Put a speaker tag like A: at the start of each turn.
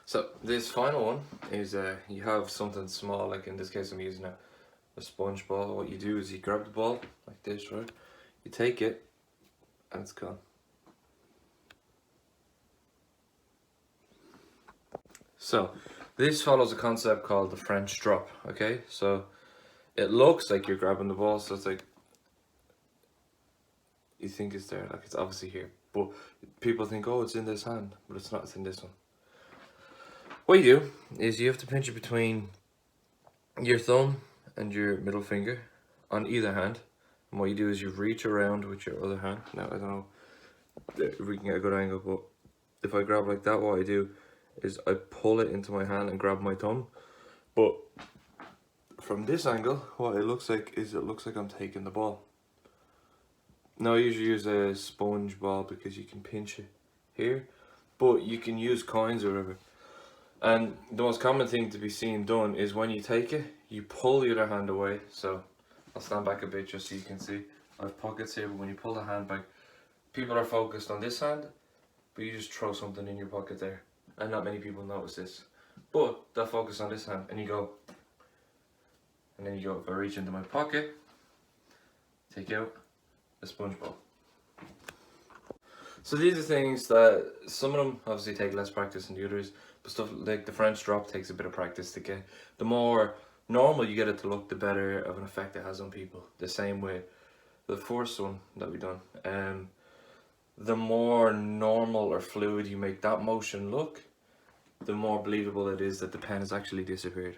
A: So this final one is you have something small, like in this case I'm using a sponge ball. What you do is you grab the ball like this, right? You take it and it's gone. So this follows a concept called the French drop, okay? So it looks like you're grabbing the ball, so it's like you think it's there, like it's obviously here, but people think, oh, it's in this hand, but it's not, it's in this one. What you do is you have to pinch it between your thumb and your middle finger on either hand, and what you do is you reach around with your other hand. Now I don't know if we can get a good angle, but if I grab like that, what I do is I pull it into my hand and grab my thumb, but from this angle what it looks like is it looks like I'm taking the ball. Now I usually use a sponge ball because you can pinch it here, but you can use coins or whatever. And the most common thing to be seen done is when you take it, you pull the other hand away. So I'll stand back a bit just so you can see. I have pockets here, but when you pull the hand back, people are focused on this hand, but you just throw something in your pocket there. And not many people notice this. But they'll focus on this hand and you go. And then you go, if I reach into my pocket, take out a sponge ball. So these are things that some of them obviously take less practice than the others, but stuff like the French drop takes a bit of practice to get. The more normal you get it to look, the better of an effect it has on people. The same way the first one that we done, the more normal or fluid you make that motion look, the more believable it is that the pen has actually disappeared.